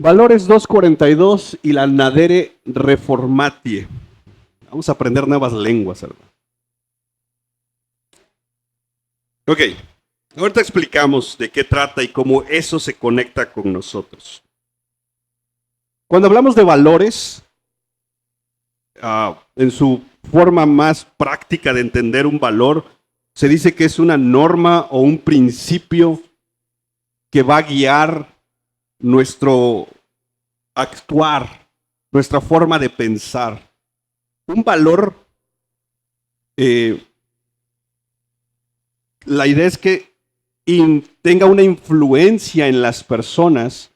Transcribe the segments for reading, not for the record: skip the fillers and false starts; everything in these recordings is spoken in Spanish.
Valores 242 y la Nadere Reformatie. Vamos a aprender nuevas lenguas, hermano. Ok, ahorita explicamos de qué trata y cómo eso se conecta con nosotros. Cuando hablamos de valores, en su forma más práctica de entender un valor, se dice que es una norma o un principio que va a guiar nuestro actuar, nuestra forma de pensar. Un valor, la idea es que tenga una influencia en las personas.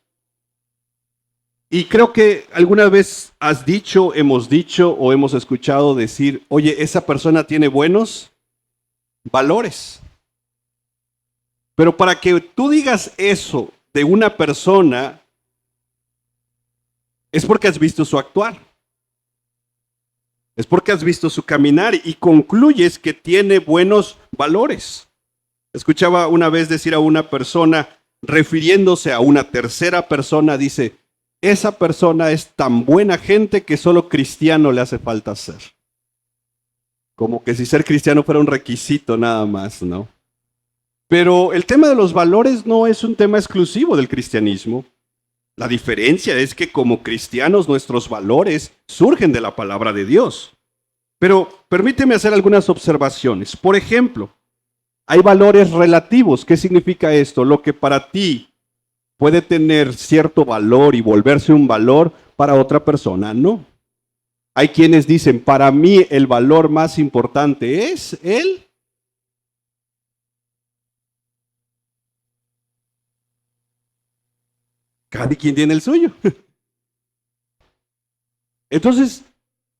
Y creo que alguna vez has dicho, hemos dicho o hemos escuchado decir, oye, esa persona tiene buenos valores. Pero para que tú digas eso de una persona, es porque has visto su actuar. Es porque has visto su caminar y concluyes que tiene buenos valores. Escuchaba una vez decir a una persona, refiriéndose a una tercera persona, dice, esa persona es tan buena gente que solo cristiano le hace falta ser. Como que si ser cristiano fuera un requisito nada más, ¿no? Pero el tema de los valores no es un tema exclusivo del cristianismo. La diferencia es que como cristianos nuestros valores surgen de la palabra de Dios. Pero permíteme hacer algunas observaciones. Por ejemplo, hay valores relativos. ¿Qué significa esto? Lo que para ti puede tener cierto valor y volverse un valor, para otra persona no. Hay quienes dicen, para mí el valor más importante es el... Cada quien tiene el suyo. Entonces,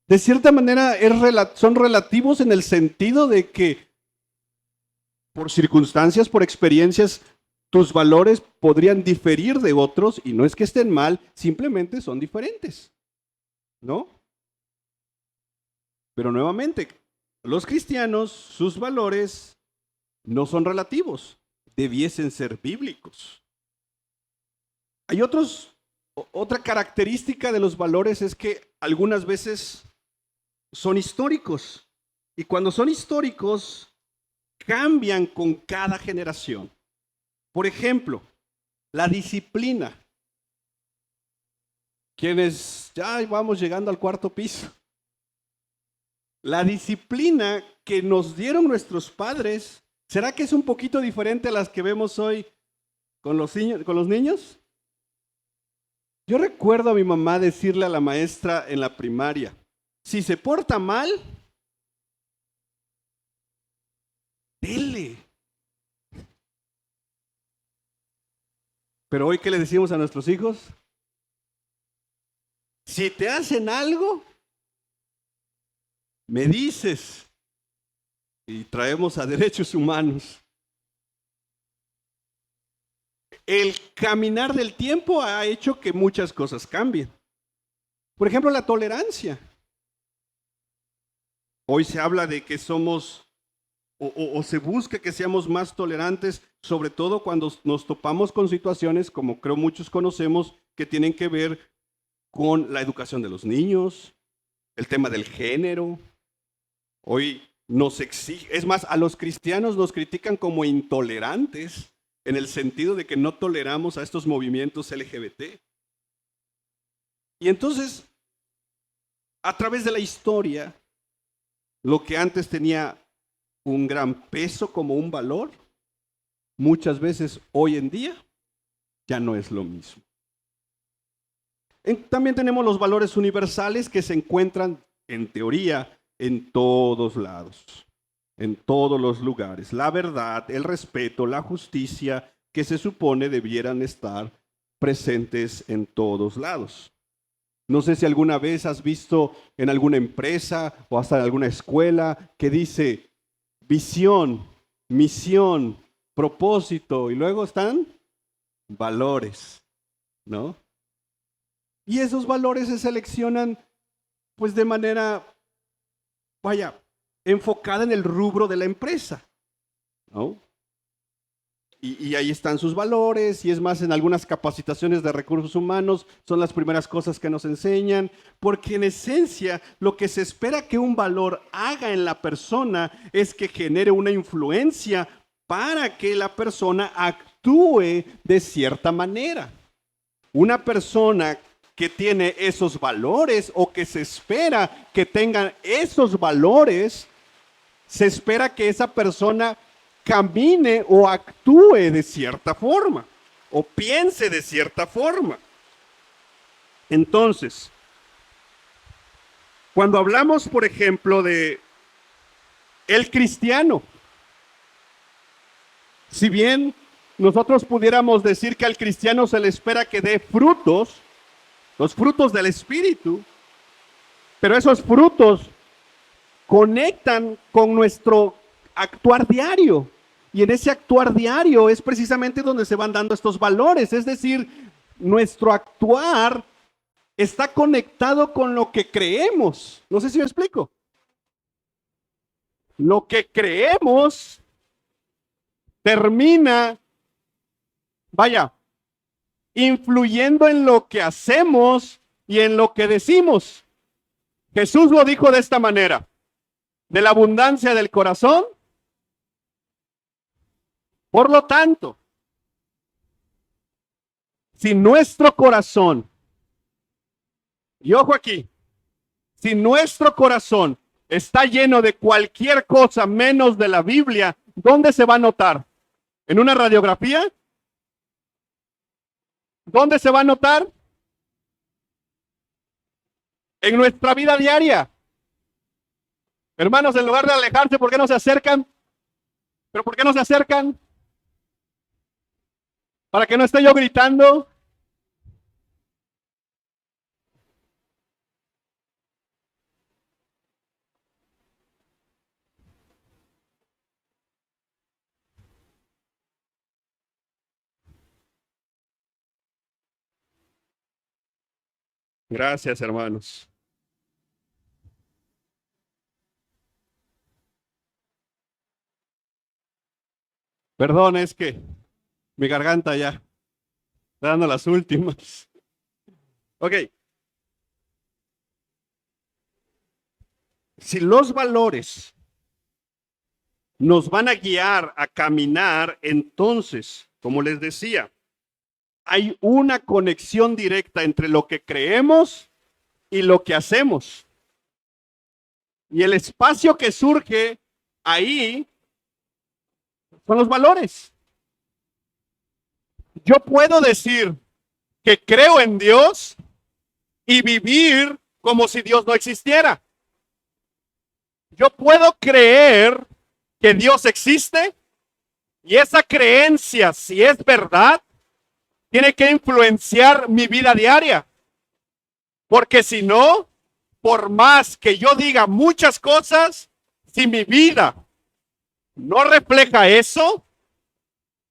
de cierta manera son relativos en el sentido de que por circunstancias, por experiencias, tus valores podrían diferir de otros y no es que estén mal, simplemente son diferentes, ¿no? Pero nuevamente, los cristianos, sus valores no son relativos, debiesen ser bíblicos. Hay otra característica de los valores es que algunas veces son históricos y cuando son históricos cambian con cada generación. Por ejemplo, la disciplina. Quienes ya vamos llegando al cuarto piso. La disciplina que nos dieron nuestros padres, ¿será que es un poquito diferente a las que vemos hoy con los niños? Yo recuerdo a mi mamá decirle a la maestra en la primaria, si se porta mal, dele. Pero hoy, ¿qué le decimos a nuestros hijos? Si te hacen algo, me dices. Y traemos a derechos humanos. El caminar del tiempo ha hecho que muchas cosas cambien. Por ejemplo, la tolerancia. Hoy se habla de que somos, o se busca que seamos más tolerantes, sobre todo cuando nos topamos con situaciones, como creo muchos conocemos, que tienen que ver con la educación de los niños, el tema del género. Hoy nos exige, es más, a los cristianos nos critican como intolerantes, en el sentido de que no toleramos a estos movimientos LGBT. Y entonces, a través de la historia, lo que antes tenía un gran peso como un valor, muchas veces hoy en día ya no es lo mismo. También tenemos los valores universales que se encuentran, en teoría, en todos lados, en todos los lugares. La verdad, el respeto, la justicia, que se supone debieran estar presentes en todos lados. No sé si alguna vez has visto en alguna empresa o hasta en alguna escuela que dice visión, misión, propósito y luego están valores, ¿no? Y esos valores se seleccionan pues de manera, enfocada en el rubro de la empresa, ¿no? y ahí están sus valores, y es más, en algunas capacitaciones de recursos humanos son las primeras cosas que nos enseñan, porque en esencia lo que se espera que un valor haga en la persona es que genere una influencia para que la persona actúe de cierta manera. Una persona que tiene esos valores o que se espera que tengan esos valores, se espera que esa persona camine o actúe de cierta forma o piense de cierta forma. Entonces, cuando hablamos, por ejemplo, de el cristiano, si bien nosotros pudiéramos decir que al cristiano se le espera que dé frutos, los frutos del Espíritu, pero esos frutos conectan con nuestro actuar diario. Y en ese actuar diario es precisamente donde se van dando estos valores. Es decir, nuestro actuar está conectado con lo que creemos. No sé si me explico. Lo que creemos termina, influyendo en lo que hacemos y en lo que decimos. Jesús lo dijo de esta manera: de la abundancia del corazón. Por lo tanto, si nuestro corazón, y ojo aquí, si nuestro corazón está lleno de cualquier cosa menos de la Biblia, ¿dónde se va a notar? ¿En una radiografía? ¿Dónde se va a notar? En nuestra vida diaria. Hermanos, en lugar de alejarse, ¿por qué no se acercan? ¿Pero por qué no se acercan? Para que no esté yo gritando. Gracias, hermanos. Perdón, es que mi garganta ya está dando las últimas. Ok. Si los valores nos van a guiar a caminar, entonces, como les decía, hay una conexión directa entre lo que creemos y lo que hacemos. Y el espacio que surge ahí son los valores. Yo puedo decir que creo en Dios y vivir como si Dios no existiera. Yo puedo creer que Dios existe y esa creencia, si es verdad, tiene que influenciar mi vida diaria. Porque si no, por más que yo diga muchas cosas, si mi vida no refleja eso,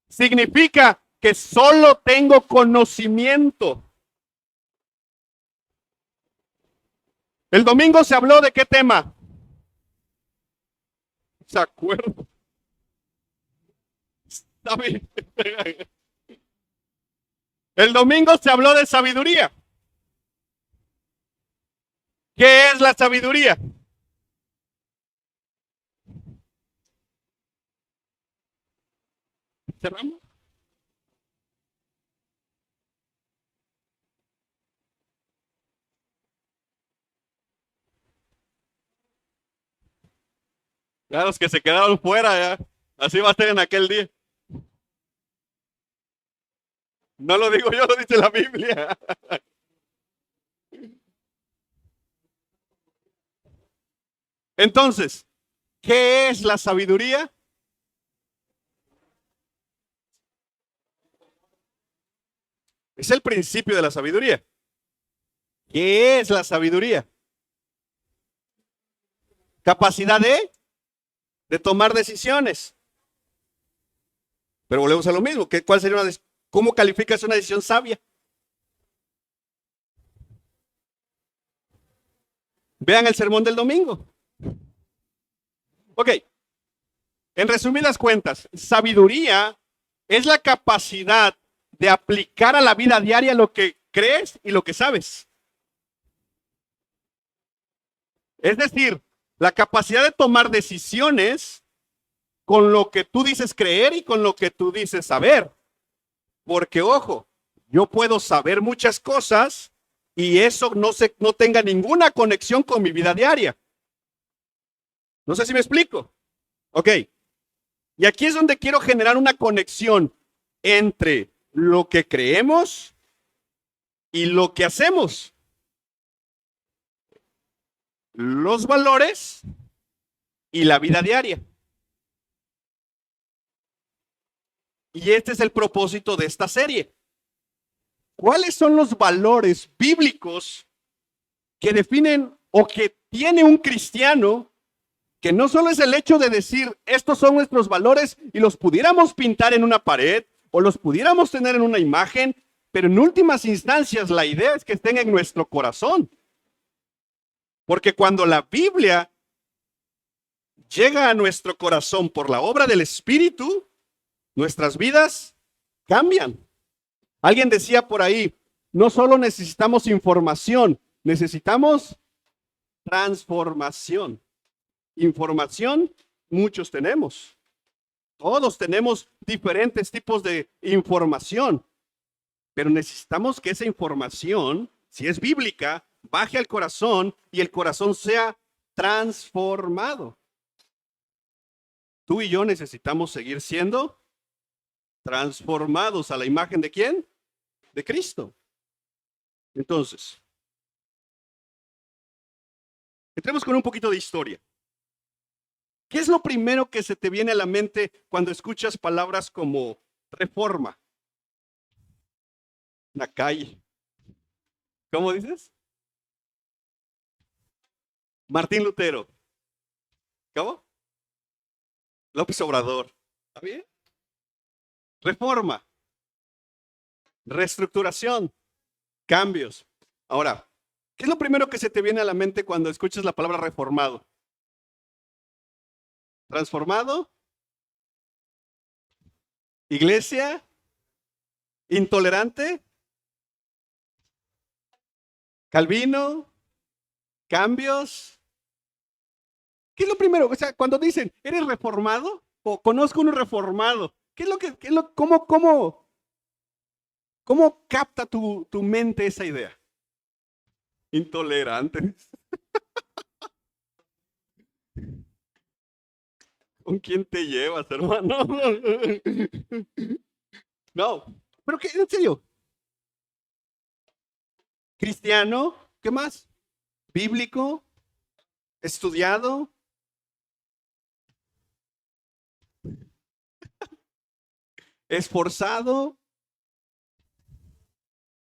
significa que solo tengo conocimiento. El domingo se habló de qué tema. ¿Se acuerdan? El domingo se habló de sabiduría. ¿Qué es la sabiduría? ¿Cerramos? Ya los que se quedaron fuera, ya. Así va a ser en aquel día. No lo digo yo, lo dice la Biblia. Entonces, ¿qué es la sabiduría? Es el principio de la sabiduría. ¿Qué es la sabiduría? Capacidad de tomar decisiones. Pero volvemos a lo mismo. ¿Cuál sería ¿Cómo calificas una decisión sabia? Vean el sermón del domingo. Ok. En resumidas cuentas, sabiduría es la capacidad de aplicar a la vida diaria lo que crees y lo que sabes. Es decir, la capacidad de tomar decisiones con lo que tú dices creer y con lo que tú dices saber. Porque, ojo, yo puedo saber muchas cosas y eso no tenga ninguna conexión con mi vida diaria. No sé si me explico. Ok. Y aquí es donde quiero generar una conexión entre lo que creemos y lo que hacemos. Los valores y la vida diaria. Y este es el propósito de esta serie. ¿Cuáles son los valores bíblicos que definen o que tiene un cristiano, que no solo es el hecho de decir estos son nuestros valores y los pudiéramos pintar en una pared o los pudiéramos tener en una imagen, pero en últimas instancias la idea es que estén en nuestro corazón? Porque cuando la Biblia llega a nuestro corazón por la obra del Espíritu, nuestras vidas cambian. Alguien decía por ahí, no solo necesitamos información, necesitamos transformación. Información, muchos tenemos. Todos tenemos diferentes tipos de información, pero necesitamos que esa información, si es bíblica, baje al corazón y el corazón sea transformado. Tú y yo necesitamos seguir siendo transformados a la imagen de ¿quién? De Cristo. Entonces, entremos con un poquito de historia. ¿Qué es lo primero que se te viene a la mente cuando escuchas palabras como reforma? Una calle. ¿Cómo dices? Martín Lutero. ¿Cómo? López Obrador. ¿Está bien? Reforma. Reestructuración. Cambios. Ahora, ¿qué es lo primero que se te viene a la mente cuando escuchas la palabra reformado? ¿Transformado? ¿Iglesia? ¿Intolerante? ¿Calvino? ¿Cambios? ¿Qué es lo primero? O sea, cuando dicen, ¿eres reformado? O conozco un reformado. ¿Qué es lo que, cómo capta tu mente esa idea? Intolerante. ¿Con quién te llevas, hermano? No, pero qué, en serio. Cristiano, ¿qué más? Bíblico, estudiado, esforzado,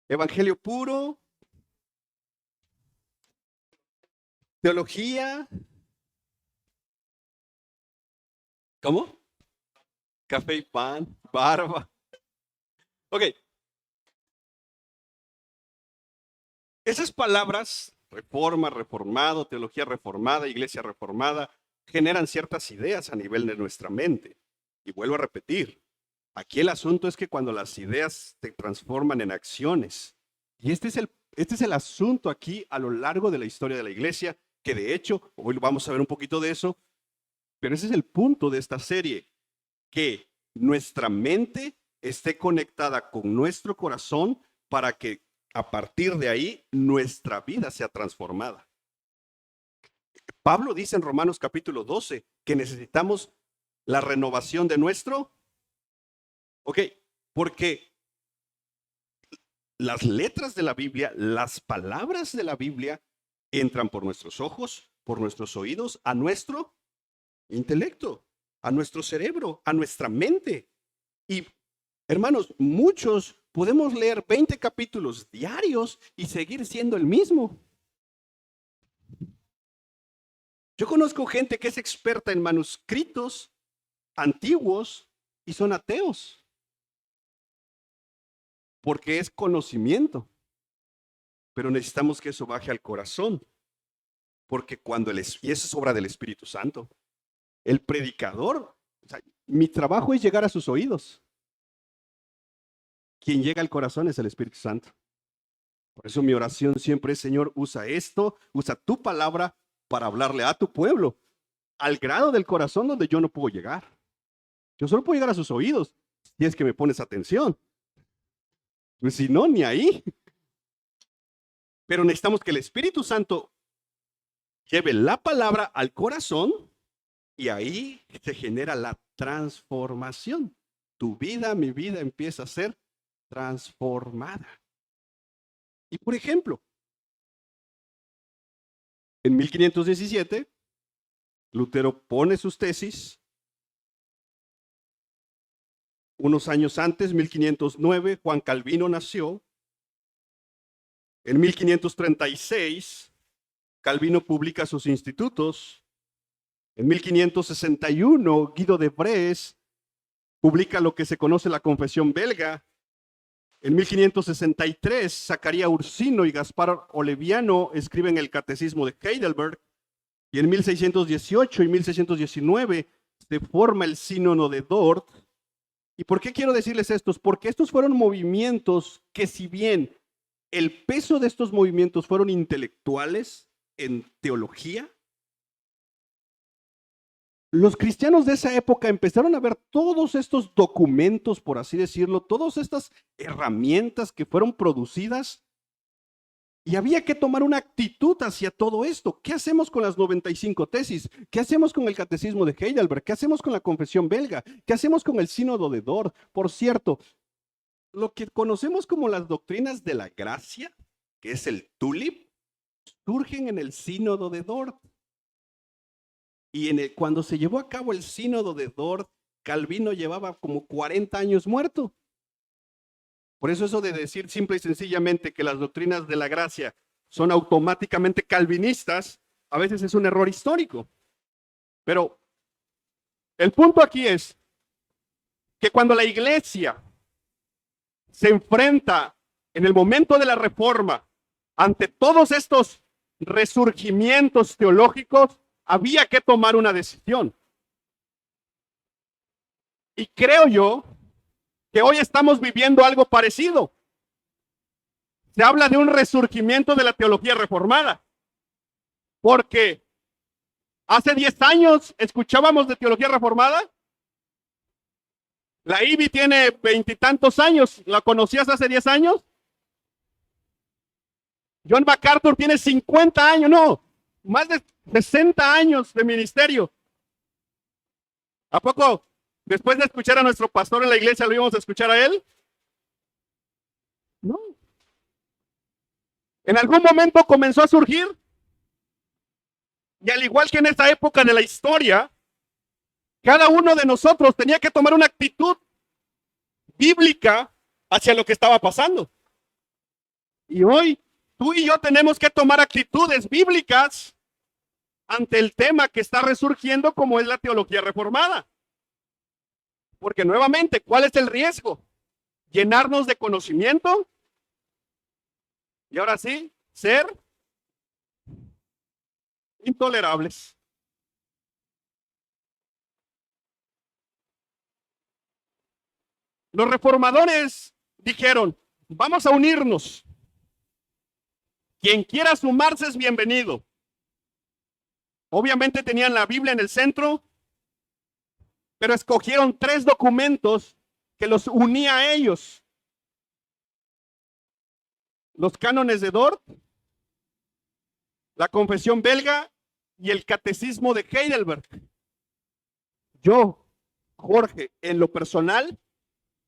evangelio puro, teología. ¿Cómo? Café y pan, barba. Ok, esas palabras, reforma, reformado, teología reformada, iglesia reformada, generan ciertas ideas a nivel de nuestra mente. Y vuelvo a repetir, aquí el asunto es que cuando las ideas se transforman en acciones, y este es el asunto aquí a lo largo de la historia de la iglesia, que de hecho, hoy vamos a ver un poquito de eso, pero ese es el punto de esta serie, que nuestra mente esté conectada con nuestro corazón para que a partir de ahí nuestra vida sea transformada. Pablo dice en Romanos capítulo 12 que necesitamos la renovación de nuestro, ok, porque las letras de la Biblia, las palabras de la Biblia entran por nuestros ojos, por nuestros oídos, a nuestro intelecto, a nuestro cerebro, a nuestra mente. Y hermanos, muchos podemos leer 20 capítulos diarios y seguir siendo el mismo. Yo conozco gente que es experta en manuscritos antiguos y son ateos, porque es conocimiento. Pero necesitamos que eso baje al corazón, porque cuando y eso es obra del Espíritu Santo. El predicador, o sea, mi trabajo es llegar a sus oídos. quien llega al corazón es el Espíritu Santo. Por eso mi oración siempre es, Señor, usa esto, usa tu palabra para hablarle a tu pueblo, al grado del corazón donde yo no puedo llegar. Yo solo puedo llegar a sus oídos, si es que me pones atención. Pues si no, ni ahí. Pero necesitamos que el Espíritu Santo lleve la palabra al corazón y ahí se genera la transformación. Tu vida, mi vida empieza a ser transformada. Y por ejemplo, en 1517, Lutero pone sus tesis. Unos años antes, 1509, Juan Calvino nació. En 1536, Calvino publica sus institutos. En 1561, Guido de Brès publica lo que se conoce la Confesión Belga. En 1563, Zacarías Ursino y Gaspar Oleviano escriben el Catecismo de Heidelberg. Y en 1618 y 1619 se forma el Sínodo de Dort. ¿Y por qué quiero decirles estos? Porque estos fueron movimientos que, si bien el peso de estos movimientos fueron intelectuales en teología, los cristianos de esa época empezaron a ver todos estos documentos, por así decirlo, todas estas herramientas que fueron producidas, y había que tomar una actitud hacia todo esto. ¿Qué hacemos con las 95 tesis? ¿Qué hacemos con el Catecismo de Heidelberg? ¿Qué hacemos con la Confesión Belga? ¿Qué hacemos con el Sínodo de Dort? Por cierto, lo que conocemos como las doctrinas de la gracia, que es el TULIP, surgen en el Sínodo de Dort. Y cuando se llevó a cabo el Sínodo de Dort, Calvino llevaba como 40 años muerto. Por eso de decir simple y sencillamente que las doctrinas de la gracia son automáticamente calvinistas, a veces es un error histórico. Pero el punto aquí es que cuando la iglesia se enfrenta en el momento de la reforma ante todos estos resurgimientos teológicos, había que tomar una decisión. Y creo yo que hoy estamos viviendo algo parecido. Se habla de un resurgimiento de la teología reformada. Porque hace 10 años escuchábamos de teología reformada. La IBI tiene 20 y tantos años. ¿La conocías hace 10 años? John MacArthur tiene 50 años, no, más de 60 años de ministerio. ¿A poco después de escuchar a nuestro pastor en la iglesia lo íbamos a escuchar a él? No. En algún momento comenzó a surgir. Y al igual que en esta época de la historia, cada uno de nosotros tenía que tomar una actitud bíblica hacia lo que estaba pasando. Y hoy tú y yo tenemos que tomar actitudes bíblicas ante el tema que está resurgiendo, como es la teología reformada. Porque nuevamente, ¿cuál es el riesgo? Llenarnos de conocimiento y ahora sí, ser intolerables. Los reformadores dijeron, vamos a unirnos. Quien quiera sumarse es bienvenido. Obviamente tenían la Biblia en el centro, pero escogieron 3 documentos que los unía a ellos. Los cánones de Dort, la Confesión Belga y el Catecismo de Heidelberg. Yo, Jorge, en lo personal,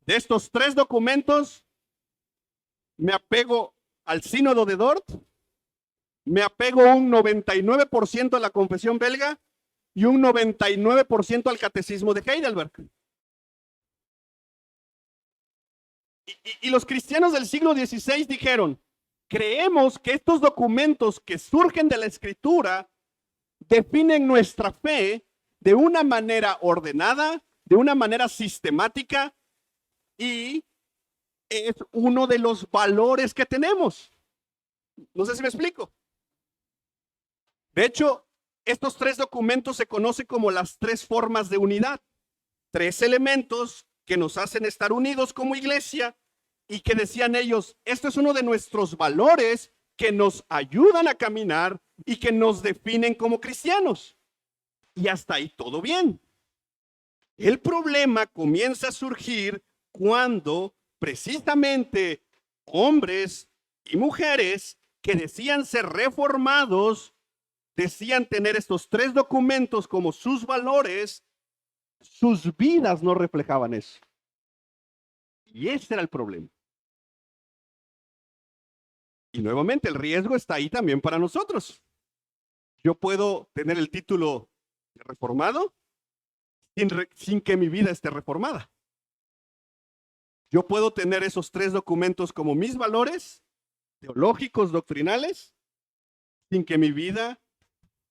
de estos 3 documentos, me apego al Sínodo de Dort, me apego un 99% a la Confesión Belga y un 99% al Catecismo de Heidelberg. Y los cristianos del siglo XVI dijeron, creemos que estos documentos que surgen de la Escritura definen nuestra fe de una manera ordenada, de una manera sistemática, y es uno de los valores que tenemos. No sé si me explico. De hecho, estos 3 documentos se conocen como las 3 formas de unidad. 3 elementos que nos hacen estar unidos como iglesia y que decían ellos, esto es uno de nuestros valores que nos ayudan a caminar y que nos definen como cristianos. Y hasta ahí todo bien. El problema comienza a surgir cuando precisamente hombres y mujeres que decían ser reformados, decían tener estos tres documentos como sus valores, sus vidas no reflejaban eso. Y ese era el problema. Y nuevamente el riesgo está ahí también para nosotros. Yo puedo tener el título de reformado sin que mi vida esté reformada. Yo puedo tener esos tres documentos como mis valores teológicos, doctrinales, sin que mi vida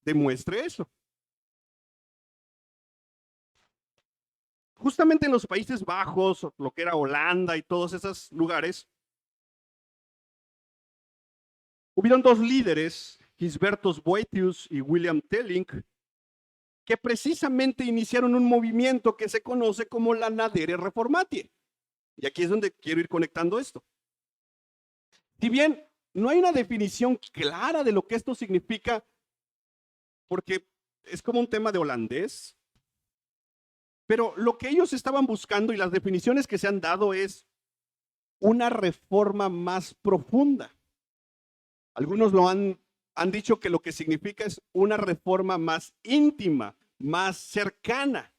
demuestre eso. Justamente en los Países Bajos, lo que era Holanda y todos esos lugares, hubieron dos líderes, Gisbertus Boetius y William Telling, que precisamente iniciaron un movimiento que se conoce como la Nadere Reformatie. Y aquí es donde quiero ir conectando esto. Si bien no hay una definición clara de lo que esto significa, porque es como un tema de holandés, pero lo que ellos estaban buscando y las definiciones que se han dado es una reforma más profunda. Algunos han dicho que lo que significa es una reforma más íntima, más cercana.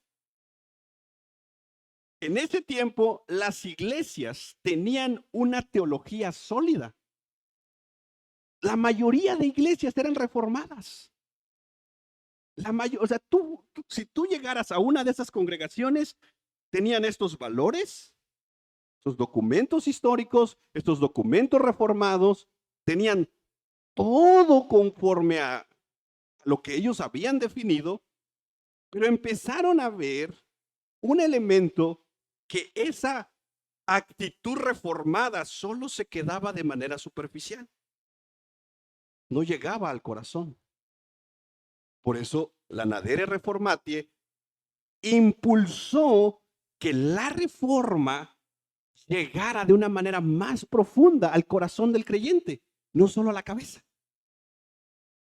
En ese tiempo, las iglesias tenían una teología sólida. La mayoría de iglesias eran reformadas. O sea, si tú llegaras a una de esas congregaciones, tenían estos valores, estos documentos históricos, estos documentos reformados, tenían todo conforme a lo que ellos habían definido, pero empezaron a ver un elemento que esa actitud reformada solo se quedaba de manera superficial. No llegaba al corazón. Por eso la Nadere Reformatie impulsó que la reforma llegara de una manera más profunda al corazón del creyente, no solo a la cabeza.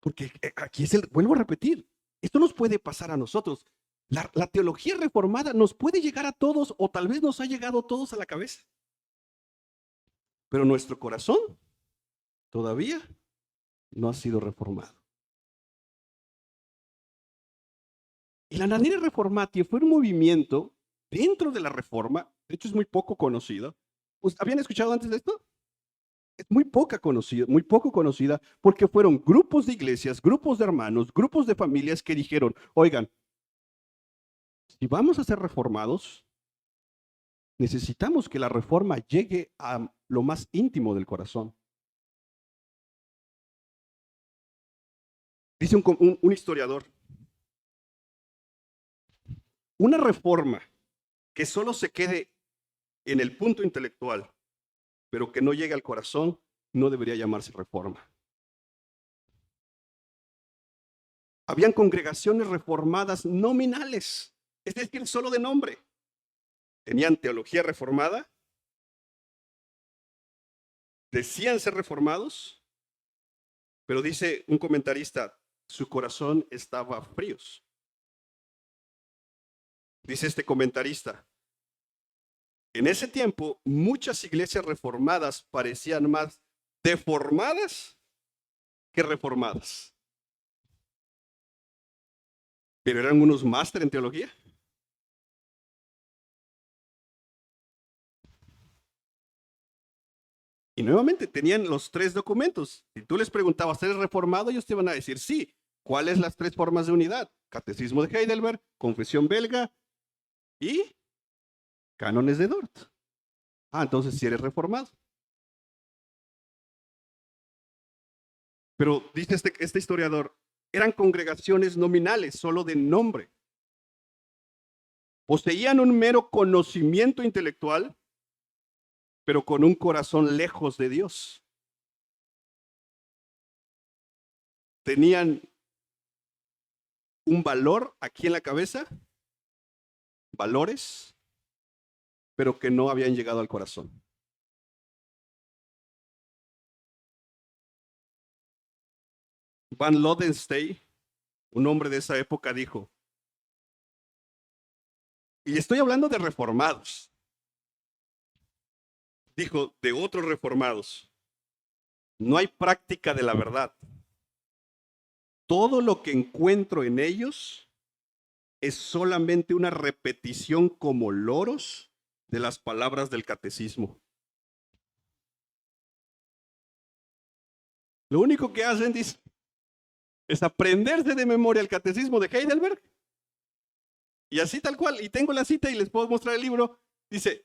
Porque aquí vuelvo a repetir, esto nos puede pasar a nosotros. La teología reformada nos puede llegar a todos o tal vez nos ha llegado a todos a la cabeza. Pero nuestro corazón todavía no ha sido reformado. Y la Nadere Reformatie fue un movimiento dentro de la Reforma, de hecho es muy poco conocido. ¿Habían escuchado antes de esto? Es muy poco conocida porque fueron grupos de iglesias, grupos de hermanos, grupos de familias que dijeron, oigan, si vamos a ser reformados, necesitamos que la reforma llegue a lo más íntimo del corazón. Dice un historiador, una reforma que solo se quede en el punto intelectual, pero que no llegue al corazón, no debería llamarse reforma. Habían congregaciones reformadas nominales, es decir, solo de nombre. Tenían teología reformada, decían ser reformados, pero dice un comentarista, su corazón estaba fríos. Dice este comentarista, en ese tiempo muchas iglesias reformadas parecían más deformadas que reformadas. Pero eran unos máster en teología. Y nuevamente tenían los tres documentos. Si tú les preguntabas, ¿eres reformado? Ellos te iban a decir sí. ¿Cuáles las tres formas de unidad? Catecismo de Heidelberg, Confesión belga y Cánones de Dort. Entonces sí eres reformado. Pero dice este historiador, eran congregaciones nominales, solo de nombre. Poseían un mero conocimiento intelectual, pero con un corazón lejos de Dios. Tenían un valor aquí en la cabeza, valores, pero que no habían llegado al corazón. Van Lodenstein, un hombre de esa época, dijo, y estoy hablando de reformados, dijo, de otros reformados, no hay práctica de la verdad. Todo lo que encuentro en ellos es solamente una repetición como loros de las palabras del catecismo. Lo único que hacen, dice, es aprenderse de memoria el catecismo de Heidelberg. Y así tal cual. Y tengo la cita y les puedo mostrar el libro. Dice,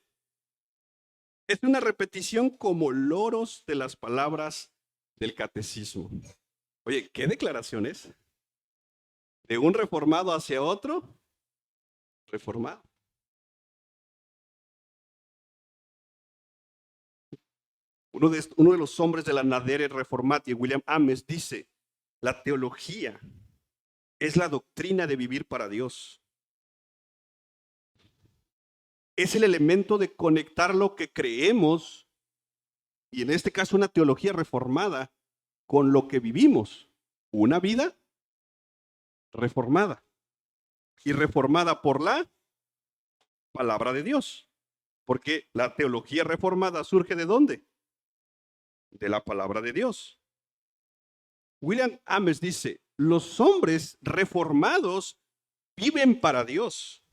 es una repetición como loros de las palabras del catecismo. Oye, ¿qué declaración es? De un reformado hacia otro reformado. Uno de los hombres de la Nadere Reformati, William Ames, dice, la teología es la doctrina de vivir para Dios. Es el elemento de conectar lo que creemos, y en este caso una teología reformada, con lo que vivimos. Una vida reformada. Y reformada por la palabra de Dios. Porque la teología reformada surge ¿de dónde? De la palabra de Dios. William Ames dice, los hombres reformados viven para Dios.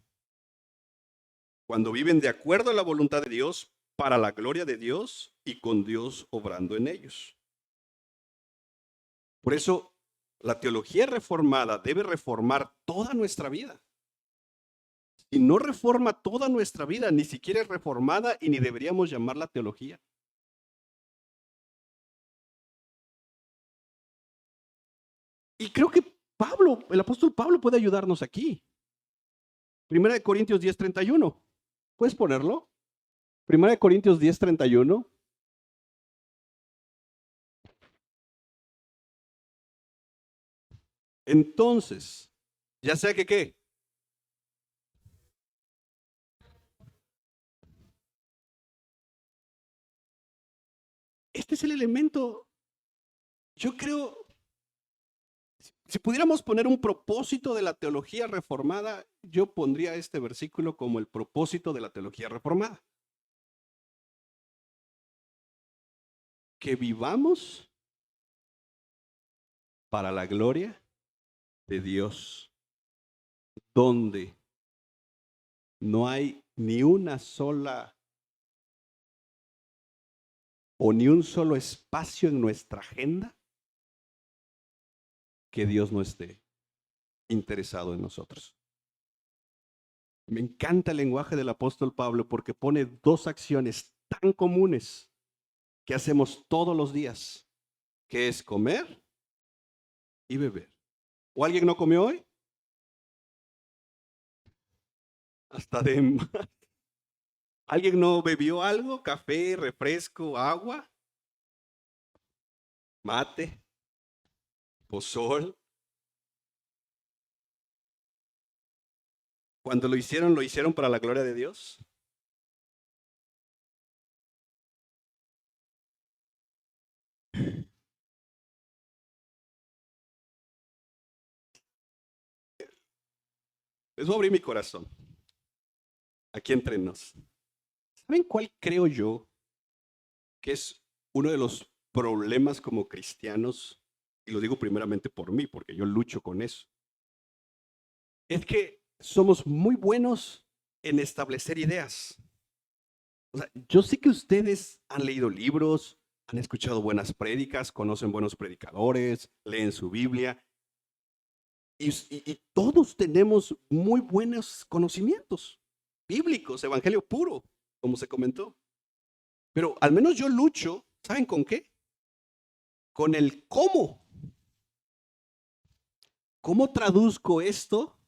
Cuando viven de acuerdo a la voluntad de Dios, para la gloria de Dios y con Dios obrando en ellos. Por eso, la teología reformada debe reformar toda nuestra vida. Si no reforma toda nuestra vida, ni siquiera es reformada y ni deberíamos llamarla teología. Y creo que Pablo, el apóstol Pablo puede ayudarnos aquí. Primera de Corintios 10:31. ¿Puedes ponerlo? Primera de Corintios 10:31. Entonces, ya sea que qué. Este es el elemento, yo creo, si pudiéramos poner un propósito de la teología reformada, yo pondría este versículo como el propósito de la teología reformada. Que vivamos para la gloria de Dios, donde no hay ni una sola o ni un solo espacio en nuestra agenda que Dios no esté interesado en nosotros. Me encanta el lenguaje del apóstol Pablo porque pone dos acciones tan comunes que hacemos todos los días, que es comer y beber. ¿O alguien no comió hoy? Hasta de más. ¿Alguien no bebió algo? ¿Café, refresco, agua? ¿Mate? ¿Pozol? Cuando lo hicieron para la gloria de Dios. Les voy a abrir mi corazón. Aquí entre nos. ¿Saben cuál creo yo que es uno de los problemas como cristianos? Y lo digo primeramente por mí, porque yo lucho con eso. Es que somos muy buenos en establecer ideas. O sea, yo sé que ustedes han leído libros, han escuchado buenas prédicas, conocen buenos predicadores, leen su Biblia, y todos tenemos muy buenos conocimientos bíblicos, evangelio puro, como se comentó. Pero al menos yo lucho, ¿saben con qué? Con el cómo. ¿Cómo traduzco esto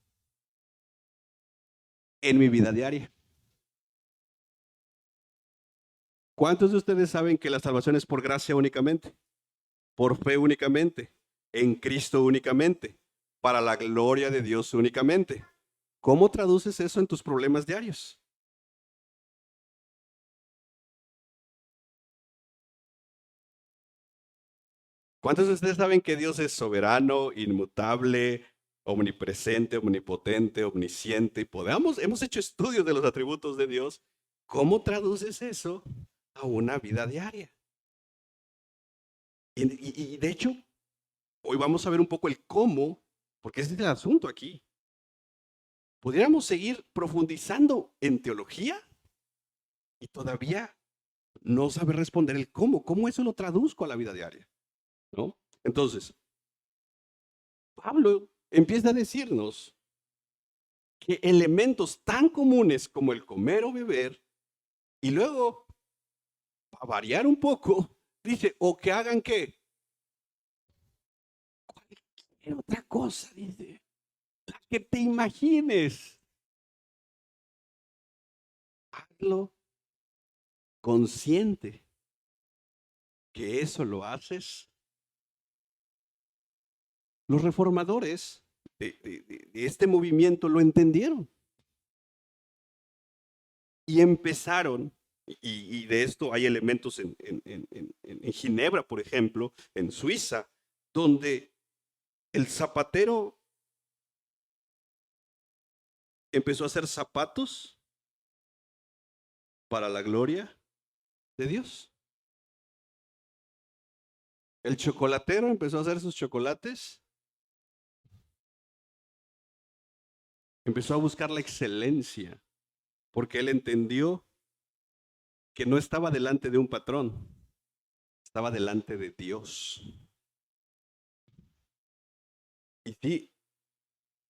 en mi vida diaria? ¿Cuántos de ustedes saben que la salvación es por gracia únicamente? Por fe únicamente, en Cristo únicamente, para la gloria de Dios únicamente. ¿Cómo traduces eso en tus problemas diarios? ¿Cuántos de ustedes saben que Dios es soberano, inmutable, omnipresente, omnipotente, omnisciente? Y hemos hecho estudios de los atributos de Dios. ¿Cómo traduces eso a una vida diaria? Y de hecho, hoy vamos a ver un poco el cómo, porque ese es el asunto aquí. Pudiéramos seguir profundizando en teología y todavía no saber responder el cómo eso lo traduzco a la vida diaria, ¿no? Entonces, Pablo empieza a decirnos que elementos tan comunes como el comer o beber, y luego, para variar un poco, dice, o que hagan qué, cualquier otra cosa, dice, la que te imagines, hazlo consciente que eso lo haces. Los reformadores de este movimiento lo entendieron y empezaron, y de esto hay elementos en Ginebra, por ejemplo, en Suiza, donde el zapatero empezó a hacer zapatos para la gloria de Dios. El chocolatero empezó a hacer sus chocolates, empezó a buscar la excelencia, porque él entendió que no estaba delante de un patrón, estaba delante de Dios. Y sí,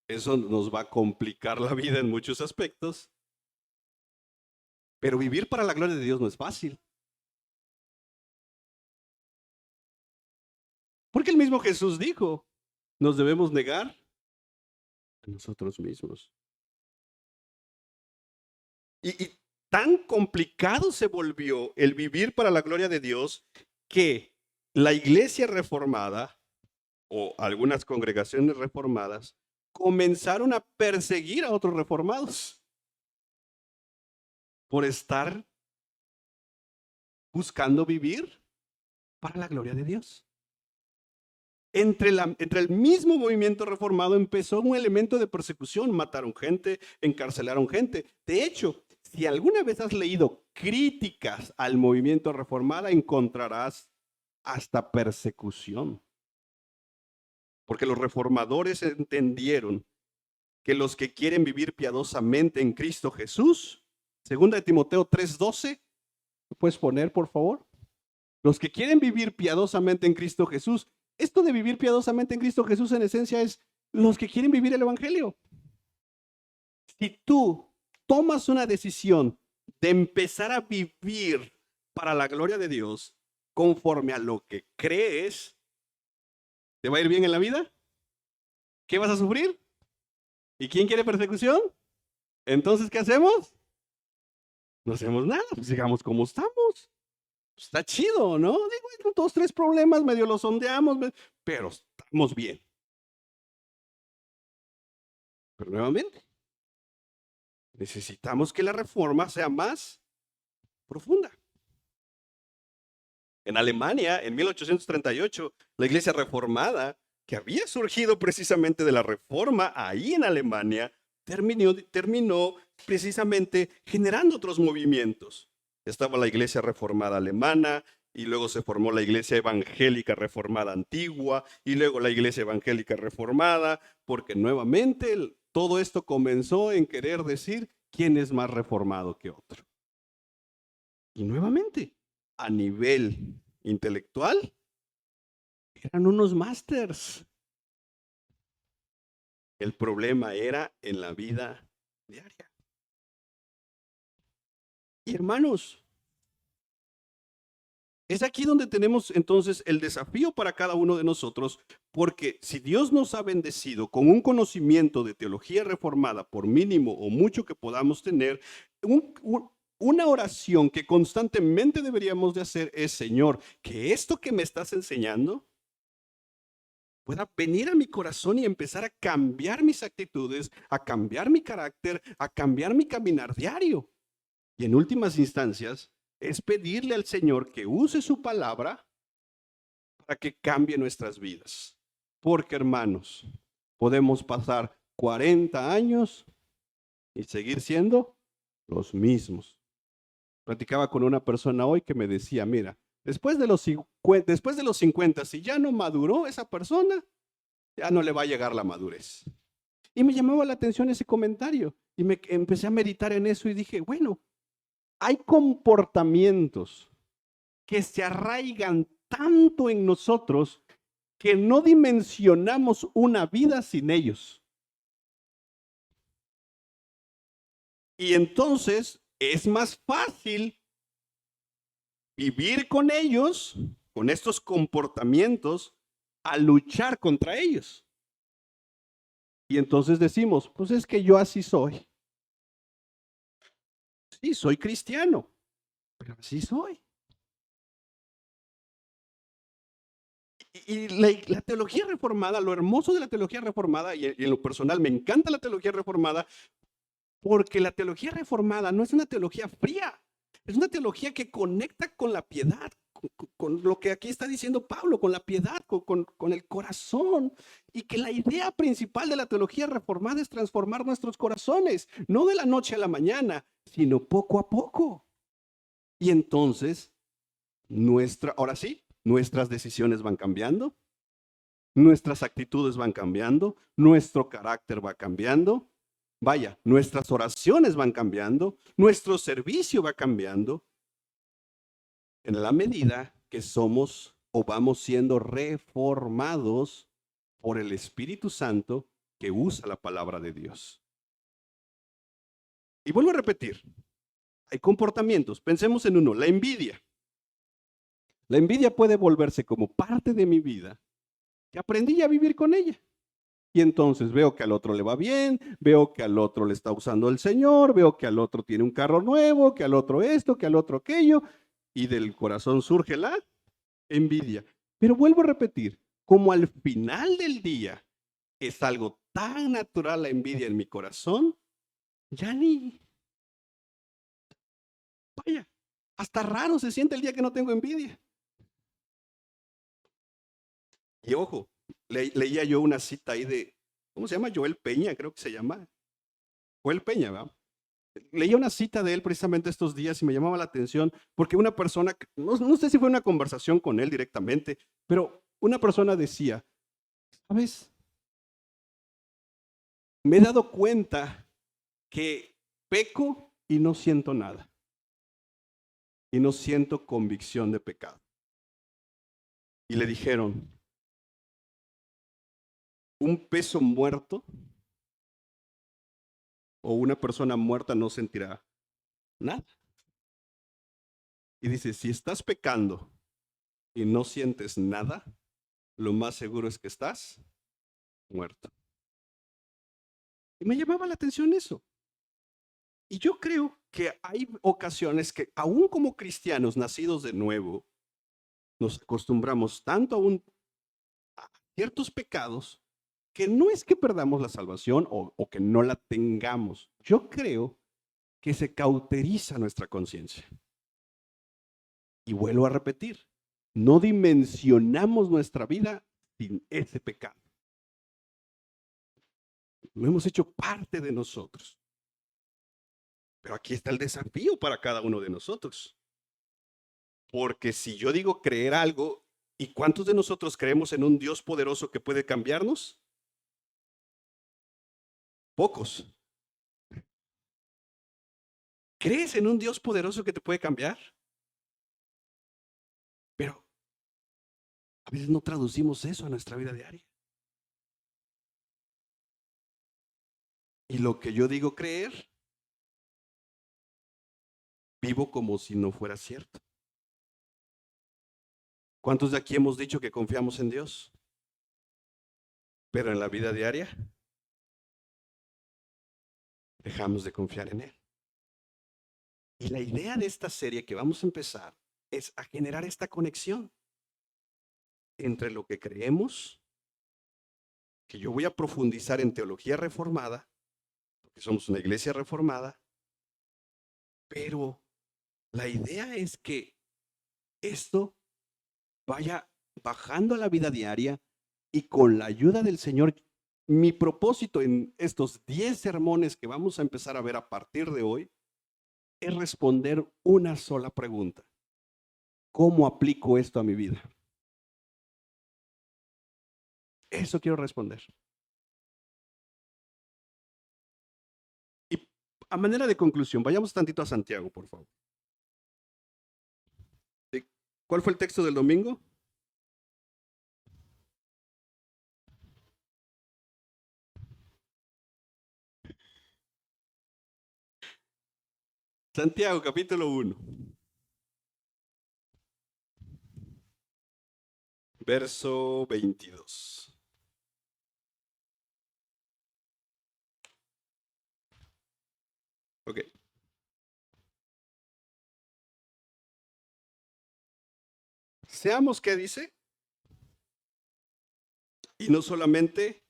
eso nos va a complicar la vida en muchos aspectos, pero vivir para la gloria de Dios no es fácil. Porque el mismo Jesús dijo, nos debemos negar a nosotros mismos. Y tan complicado se volvió el vivir para la gloria de Dios que la iglesia reformada o algunas congregaciones reformadas comenzaron a perseguir a otros reformados por estar buscando vivir para la gloria de Dios. Entre el mismo movimiento reformado empezó un elemento de persecución, mataron gente, encarcelaron gente. De hecho, si alguna vez has leído críticas al movimiento reformado, encontrarás hasta persecución. Porque los reformadores entendieron que los que quieren vivir piadosamente en Cristo Jesús, 2 Timoteo 3:12, ¿lo puedes poner, por favor? Los que quieren vivir piadosamente en Cristo Jesús, esto de vivir piadosamente en Cristo Jesús en esencia es los que quieren vivir el Evangelio. Si tú tomas una decisión de empezar a vivir para la gloria de Dios conforme a lo que crees, ¿te va a ir bien en la vida? ¿Qué vas a sufrir? ¿Y quién quiere persecución? Entonces, ¿qué hacemos? No hacemos nada, pues sigamos como estamos. Está chido, ¿no? Digo, 2, 3 problemas, medio los sondeamos, pero estamos bien. Pero nuevamente, necesitamos que la reforma sea más profunda. En Alemania, en 1838, la iglesia reformada, que había surgido precisamente de la reforma ahí en Alemania, terminó precisamente generando otros movimientos. Estaba la iglesia reformada alemana, y luego se formó la iglesia evangélica reformada antigua, y luego la iglesia evangélica reformada, porque nuevamente todo esto comenzó en querer decir quién es más reformado que otro. Y nuevamente, a nivel intelectual, eran unos másters. El problema era en la vida diaria. Y hermanos, es aquí donde tenemos entonces el desafío para cada uno de nosotros, porque si Dios nos ha bendecido con un conocimiento de teología reformada, por mínimo o mucho que podamos tener, una oración que constantemente deberíamos de hacer es: Señor, que esto que me estás enseñando pueda venir a mi corazón y empezar a cambiar mis actitudes, a cambiar mi carácter, a cambiar mi caminar diario. Y en últimas instancias, es pedirle al Señor que use su palabra para que cambie nuestras vidas. Porque, hermanos, podemos pasar 40 años y seguir siendo los mismos. Platicaba con una persona hoy que me decía, mira, después de los 50, si ya no maduró esa persona, ya no le va a llegar la madurez. Y me llamaba la atención ese comentario y me empecé a meditar en eso y dije, bueno, hay comportamientos que se arraigan tanto en nosotros que no dimensionamos una vida sin ellos. Y entonces es más fácil vivir con ellos, con estos comportamientos, a luchar contra ellos. Y entonces decimos, pues es que yo así soy. Sí, soy cristiano, pero así soy. Y la teología reformada, lo hermoso de la teología reformada, y en lo personal me encanta la teología reformada, porque la teología reformada no es una teología fría, es una teología que conecta con la piedad, con lo que aquí está diciendo Pablo, con la piedad, con el corazón, y que la idea principal de la teología reformada es transformar nuestros corazones, no de la noche a la mañana, sino poco a poco. Y entonces, ahora sí, nuestras decisiones van cambiando, nuestras actitudes van cambiando, nuestro carácter va cambiando. Vaya, nuestras oraciones van cambiando, nuestro servicio va cambiando en la medida que somos o vamos siendo reformados por el Espíritu Santo que usa la palabra de Dios. Y vuelvo a repetir, hay comportamientos, pensemos en uno, la envidia. La envidia puede volverse como parte de mi vida, que aprendí a vivir con ella. Y entonces veo que al otro le va bien, veo que al otro le está usando el Señor, veo que al otro tiene un carro nuevo, que al otro esto, que al otro aquello, y del corazón surge la envidia. Pero vuelvo a repetir, como al final del día es algo tan natural la envidia en mi corazón, ya ni, vaya, hasta raro se siente el día que no tengo envidia. Y ojo, leía yo una cita ahí de, ¿cómo se llama? Joel Peña, creo que se llama. Joel Peña, ¿verdad? Leía una cita de él precisamente estos días y me llamaba la atención porque una persona, no sé si fue una conversación con él directamente, pero una persona decía, ¿sabes? Me he dado cuenta que peco y no siento nada. Y no siento convicción de pecado. Y le dijeron, un peso muerto o una persona muerta no sentirá nada. Y dice, si estás pecando y no sientes nada, lo más seguro es que estás muerto. Y me llamaba la atención eso. Y yo creo que hay ocasiones que aún como cristianos nacidos de nuevo, nos acostumbramos tanto a ciertos pecados que no es que perdamos la salvación o que no la tengamos. Yo creo que se cauteriza nuestra conciencia. Y vuelvo a repetir, no dimensionamos nuestra vida sin ese pecado. Lo hemos hecho parte de nosotros. Pero aquí está el desafío para cada uno de nosotros. Porque si yo digo creer algo, ¿y cuántos de nosotros creemos en un Dios poderoso que puede cambiarnos? Pocos. ¿Crees en un Dios poderoso que te puede cambiar? Pero a veces no traducimos eso a nuestra vida diaria. Y lo que yo digo creer, vivo como si no fuera cierto. ¿Cuántos de aquí hemos dicho que confiamos en Dios? Pero en la vida diaria dejamos de confiar en Él. Y la idea de esta serie que vamos a empezar es a generar esta conexión entre lo que creemos, que yo voy a profundizar en teología reformada, porque somos una iglesia reformada, pero la idea es que esto vaya bajando a la vida diaria y con la ayuda del Señor, mi propósito en estos 10 sermones que vamos a empezar a ver a partir de hoy es responder una sola pregunta. ¿Cómo aplico esto a mi vida? Eso quiero responder. Y a manera de conclusión, vayamos tantito a Santiago, por favor. ¿Cuál fue el texto del domingo? Santiago, capítulo 1, verso 22. Ok. Seamos qué dice. Y no solamente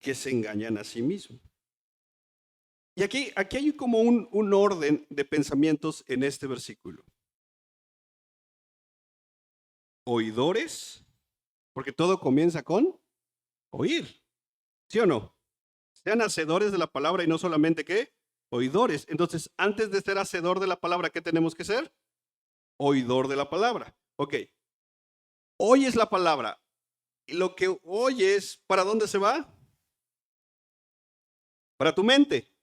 que se engañan a sí mismos. Y aquí hay como un orden de pensamientos en este versículo. Oidores, porque todo comienza con oír, ¿sí o no? Sean hacedores de la palabra y no solamente ¿qué? Oidores. Entonces, antes de ser hacedor de la palabra, ¿qué tenemos que ser? Oidor de la palabra. Ok. Oyes la palabra. Y lo que oyes, ¿para dónde se va? Para tu mente.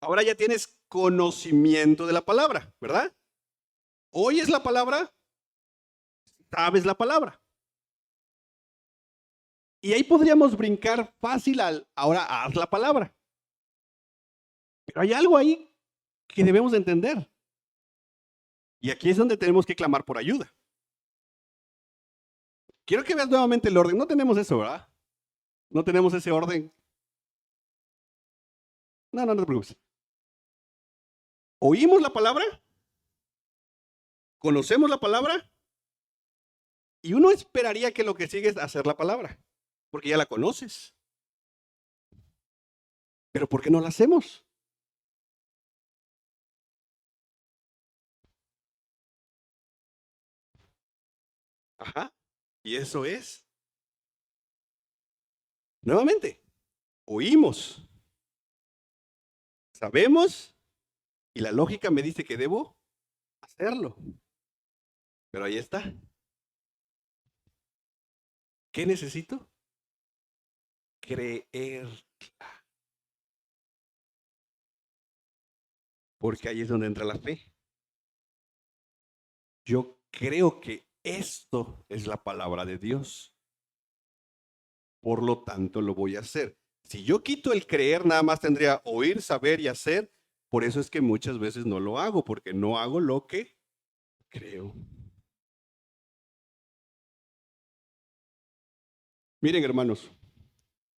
Ahora ya tienes conocimiento de la palabra, ¿verdad? Oyes la palabra, sabes la palabra. Y ahí podríamos brincar fácil al ahora haz la palabra. Pero hay algo ahí que debemos de entender. Y aquí es donde tenemos que clamar por ayuda. Quiero que veas nuevamente el orden. No tenemos eso, ¿verdad? No tenemos ese orden. No te preocupes. Oímos la palabra, conocemos la palabra, y uno esperaría que lo que sigue es hacer la palabra, porque ya la conoces. Pero ¿por qué no la hacemos? Ajá. Y eso es, nuevamente, oímos, sabemos, y la lógica me dice que debo hacerlo. Pero ahí está. ¿Qué necesito? Creer. Porque ahí es donde entra la fe. Yo creo que esto es la palabra de Dios. Por lo tanto, lo voy a hacer. Si yo quito el creer, nada más tendría oír, saber y hacer. Por eso es que muchas veces no lo hago, porque no hago lo que creo. Miren, hermanos,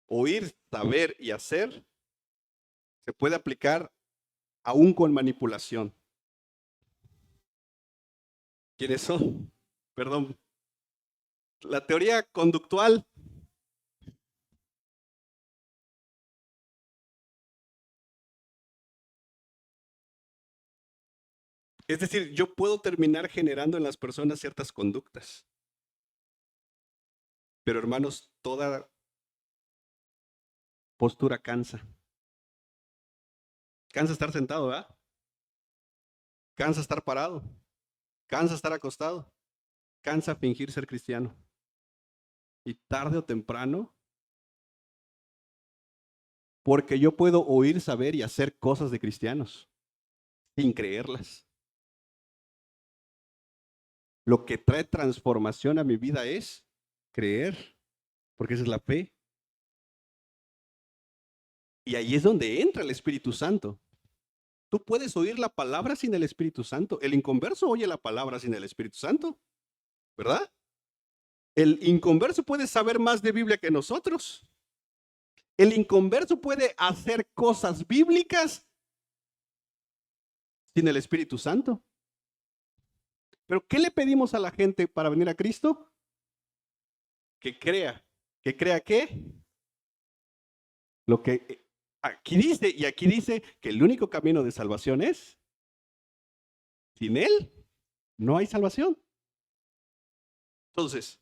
oír, saber y hacer se puede aplicar aún con manipulación. ¿Quiénes son? Perdón. La teoría conductual. Es decir, yo puedo terminar generando en las personas ciertas conductas. Pero hermanos, toda postura cansa. Cansa estar sentado, ¿verdad? Cansa estar parado. Cansa estar acostado. Cansa fingir ser cristiano. Y tarde o temprano, porque yo puedo oír, saber y hacer cosas de cristianos sin creerlas. Lo que trae transformación a mi vida es creer, porque esa es la fe. Y ahí es donde entra el Espíritu Santo. Tú puedes oír la palabra sin el Espíritu Santo. El inconverso oye la palabra sin el Espíritu Santo, ¿verdad? El inconverso puede saber más de Biblia que nosotros. El inconverso puede hacer cosas bíblicas sin el Espíritu Santo. Pero ¿qué le pedimos a la gente para venir a Cristo? Que crea. ¿Que crea qué? Lo que aquí dice, y aquí dice que el único camino de salvación es, sin Él, no hay salvación. Entonces,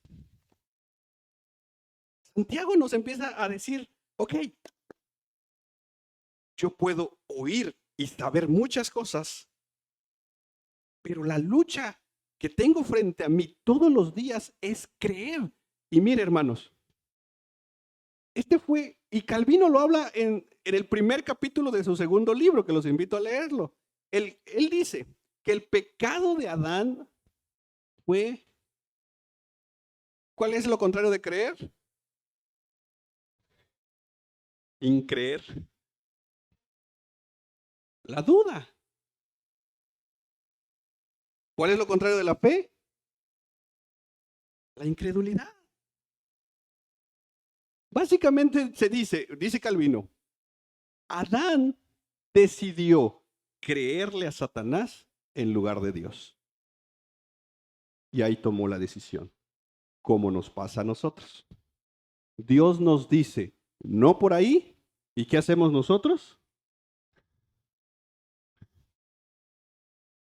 Santiago nos empieza a decir, ok, yo puedo oír y saber muchas cosas, pero la lucha que tengo frente a mí todos los días es creer. Y mire, hermanos, y Calvino lo habla en el primer capítulo de su segundo libro, que los invito a leerlo. Él dice que el pecado de Adán fue, ¿cuál es lo contrario de creer? Increer. La duda. ¿Cuál es lo contrario de la fe? La incredulidad. Básicamente dice Calvino, Adán decidió creerle a Satanás en lugar de Dios. Y ahí tomó la decisión, como nos pasa a nosotros. Dios nos dice, no por ahí, ¿y qué hacemos nosotros?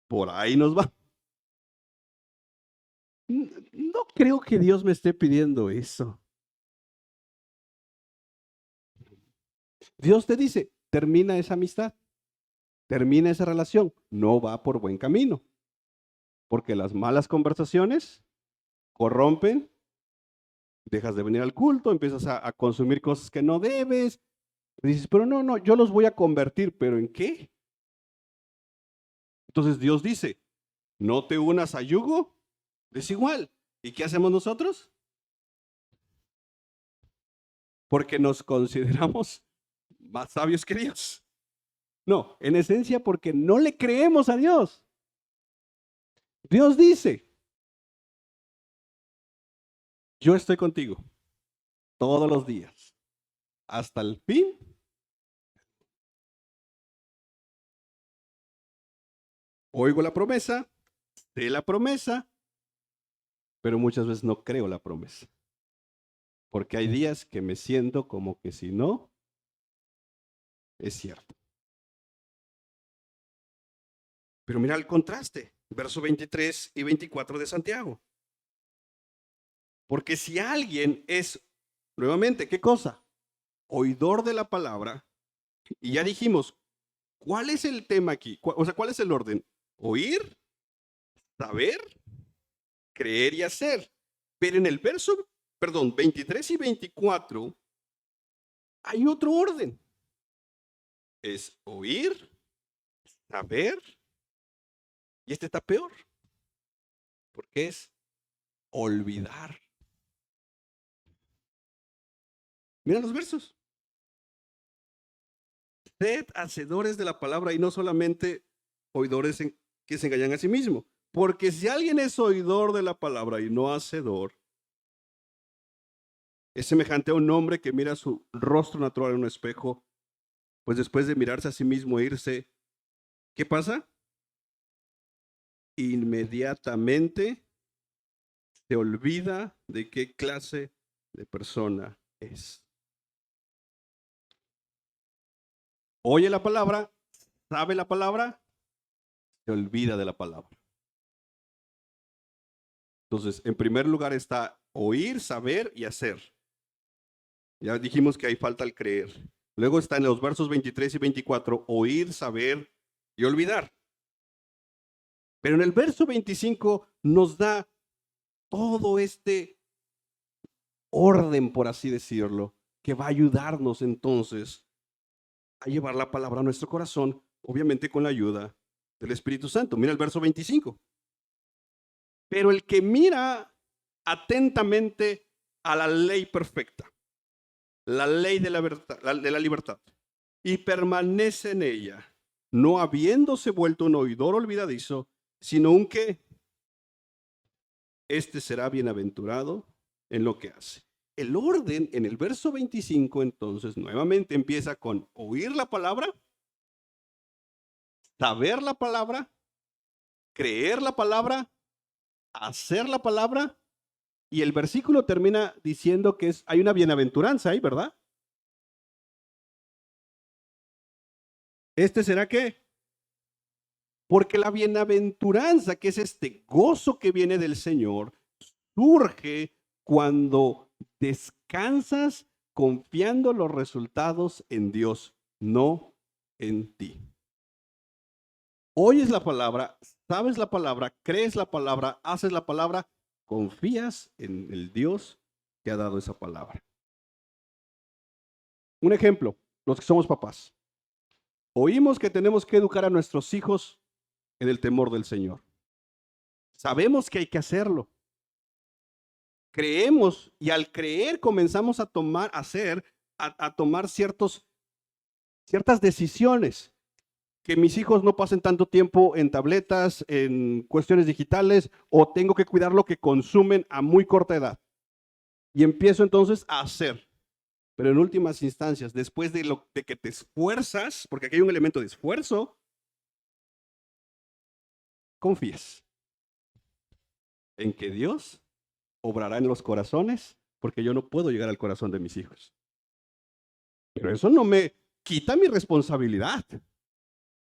Por ahí nos va. No creo que Dios me esté pidiendo eso. Dios te dice, termina esa amistad, termina esa relación, no va por buen camino, porque las malas conversaciones corrompen, dejas de venir al culto, empiezas a consumir cosas que no debes, dices, pero no, yo los voy a convertir, ¿pero en qué? Entonces Dios dice, no te unas a yugo desigual. ¿Y qué hacemos nosotros? Porque nos consideramos más sabios que Dios. No, en esencia porque no le creemos a Dios. Dios dice, yo estoy contigo todos los días, hasta el fin. Oigo la promesa, sé la promesa, pero muchas veces no creo la promesa. Porque hay días que me siento como que si no, es cierto. Pero mira el contraste, verso 23 y 24 de Santiago. Porque si alguien es, nuevamente, ¿qué cosa? Oidor de la palabra, y ya dijimos, ¿cuál es el tema aquí? O sea, ¿cuál es el orden? Oír, saber, creer y hacer. Pero en el verso, 23 y 24, hay otro orden. Es oír, saber, y este está peor, porque es olvidar. Mira los versos. Sed hacedores de la palabra y no solamente oidores que se engañan a sí mismos. Porque si alguien es oidor de la palabra y no hacedor, es semejante a un hombre que mira su rostro natural en un espejo, pues después de mirarse a sí mismo e irse, ¿qué pasa? Inmediatamente se olvida de qué clase de persona es. Oye la palabra, sabe la palabra, se olvida de la palabra. Entonces, en primer lugar está oír, saber y hacer. Ya dijimos que ahí falta el creer. Luego está en los versos 23 y 24, oír, saber y olvidar. Pero en el verso 25 nos da todo este orden, por así decirlo, que va a ayudarnos entonces a llevar la palabra a nuestro corazón, obviamente con la ayuda del Espíritu Santo. Mira el verso 25. Pero el que mira atentamente a la ley perfecta, la ley de la libertad, y permanece en ella, no habiéndose vuelto un oidor olvidadizo, sino un que este será bienaventurado en lo que hace. El orden en el verso 25 entonces nuevamente empieza con oír la palabra, saber la palabra, creer la palabra, hacer la palabra, y el versículo termina diciendo que hay una bienaventuranza ahí, ¿verdad? ¿Este será qué? Porque la bienaventuranza, que es este gozo que viene del Señor, surge cuando descansas confiando los resultados en Dios, no en ti. Oyes la palabra, sabes la palabra, crees la palabra, haces la palabra, confías en el Dios que ha dado esa palabra. Un ejemplo, los que somos papás. Oímos que tenemos que educar a nuestros hijos en el temor del Señor. Sabemos que hay que hacerlo. Creemos y al creer comenzamos a tomar ciertas decisiones. Que mis hijos no pasen tanto tiempo en tabletas, en cuestiones digitales, o tengo que cuidar lo que consumen a muy corta edad. Y empiezo entonces a hacer. Pero en últimas instancias, después de que te esfuerzas, porque aquí hay un elemento de esfuerzo, confías en que Dios obrará en los corazones, porque yo no puedo llegar al corazón de mis hijos. Pero eso no me quita mi responsabilidad.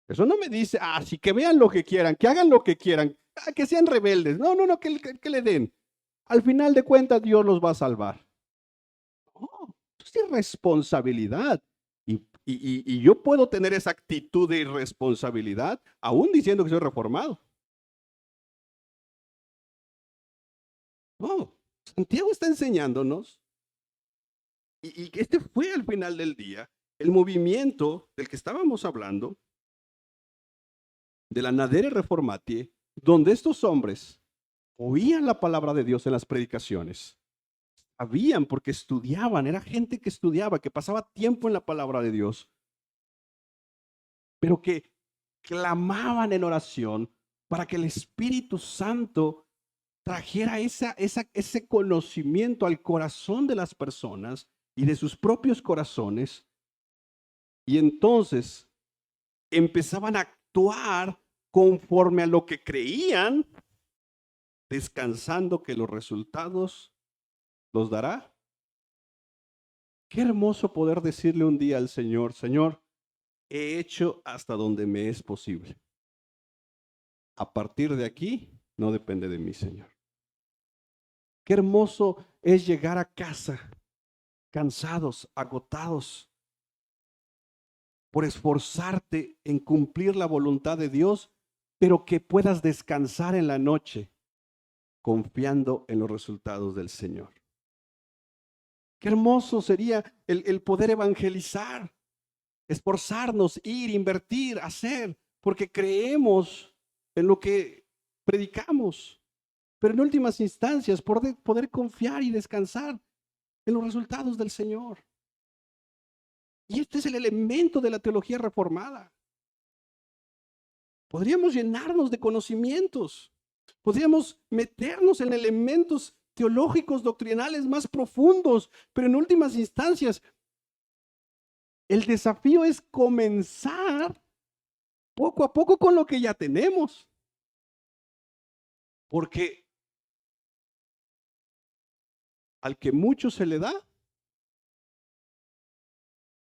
Eso no me dice, sí, que vean lo que quieran, que hagan lo que quieran, que sean rebeldes. No, que le den. Al final de cuentas, Dios los va a salvar. No, es irresponsabilidad. Y yo puedo tener esa actitud de irresponsabilidad, aún diciendo que soy reformado. No, Santiago está enseñándonos, y este fue al final del día el movimiento del que estábamos hablando, de la Nadere Reformatie, donde estos hombres oían la palabra de Dios en las predicaciones, sabían porque estudiaban, era gente que estudiaba, que pasaba tiempo en la palabra de Dios, pero que clamaban en oración para que el Espíritu Santo trajera ese conocimiento al corazón de las personas y de sus propios corazones, y entonces empezaban a actuar conforme a lo que creían, descansando que los resultados los dará. Qué hermoso poder decirle un día al Señor, Señor, he hecho hasta donde me es posible. A partir de aquí, no depende de mí, Señor. Qué hermoso es llegar a casa cansados, agotados, por esforzarte en cumplir la voluntad de Dios, pero que puedas descansar en la noche confiando en los resultados del Señor. Qué hermoso sería el poder evangelizar, esforzarnos, ir, invertir, hacer, porque creemos en lo que predicamos, pero en últimas instancias poder confiar y descansar en los resultados del Señor. Y este es el elemento de la teología reformada. Podríamos llenarnos de conocimientos, podríamos meternos en elementos teológicos, doctrinales más profundos, pero en últimas instancias, el desafío es comenzar poco a poco con lo que ya tenemos. Porque al que mucho se le da,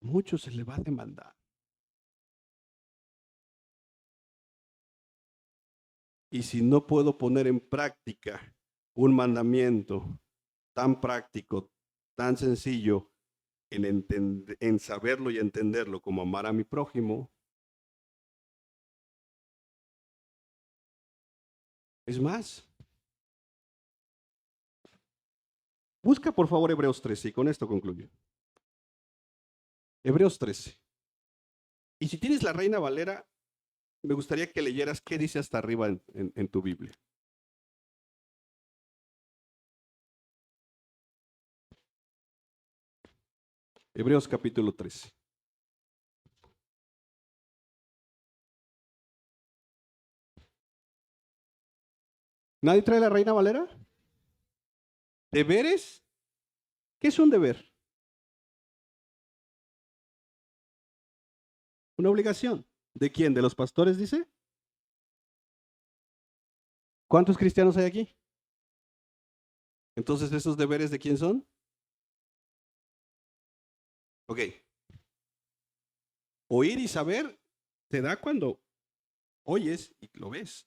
mucho se le va a demandar. Y si no puedo poner en práctica un mandamiento tan práctico, tan sencillo, en saberlo y entenderlo como amar a mi prójimo, es más. Busca por favor Hebreos 13 y con esto concluyo. Hebreos 13. Y si tienes la Reina Valera, me gustaría que leyeras qué dice hasta arriba en tu Biblia. Hebreos capítulo 13. ¿Nadie trae la Reina Valera? ¿Deberes? ¿Qué es un deber? Una obligación. ¿De quién? ¿De los pastores, dice? ¿Cuántos cristianos hay aquí? Entonces, ¿esos deberes de quién son? Ok. Oír y saber te da cuando oyes y lo ves.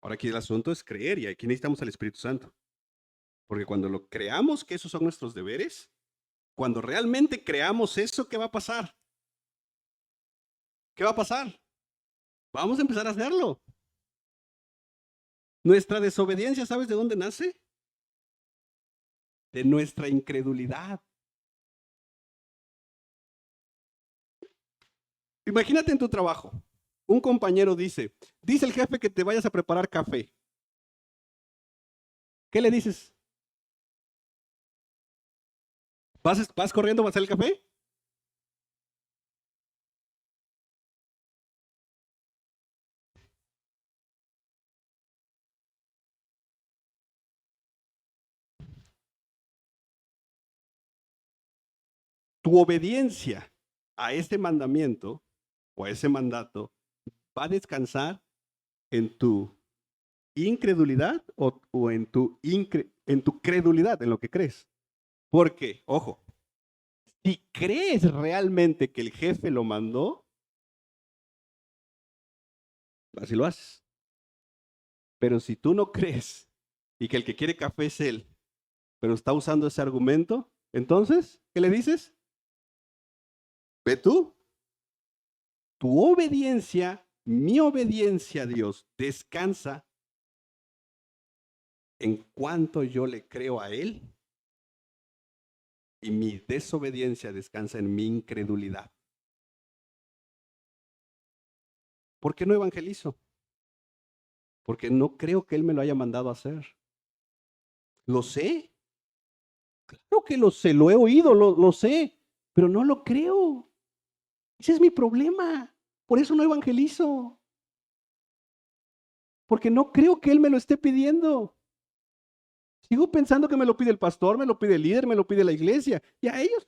Ahora aquí el asunto es creer y aquí necesitamos al Espíritu Santo. Porque cuando lo creamos que esos son nuestros deberes, cuando realmente creamos eso, ¿qué va a pasar? ¿Qué va a pasar? Vamos a empezar a hacerlo. Nuestra desobediencia, ¿sabes de dónde nace? De nuestra incredulidad. Imagínate en tu trabajo. Un compañero dice el jefe que te vayas a preparar café. ¿Qué le dices? ¿Vas corriendo a hacer el café? Tu obediencia a ese mandamiento o a ese mandato va a descansar en tu incredulidad o en tu credulidad, en lo que crees. Porque, ojo, si crees realmente que el jefe lo mandó, así lo haces. Pero si tú no crees y que el que quiere café es él, pero está usando ese argumento, entonces, ¿qué le dices? Ve tú. Tu obediencia, mi obediencia a Dios, descansa en cuanto yo le creo a Él y mi desobediencia descansa en mi incredulidad. ¿Por qué no evangelizo? Porque no creo que Él me lo haya mandado a hacer. Lo sé, claro que lo sé, lo he oído, lo sé, pero no lo creo. Ese es mi problema. Por eso no evangelizo. Porque no creo que Él me lo esté pidiendo. Sigo pensando que me lo pide el pastor, me lo pide el líder, me lo pide la iglesia. Y a ellos.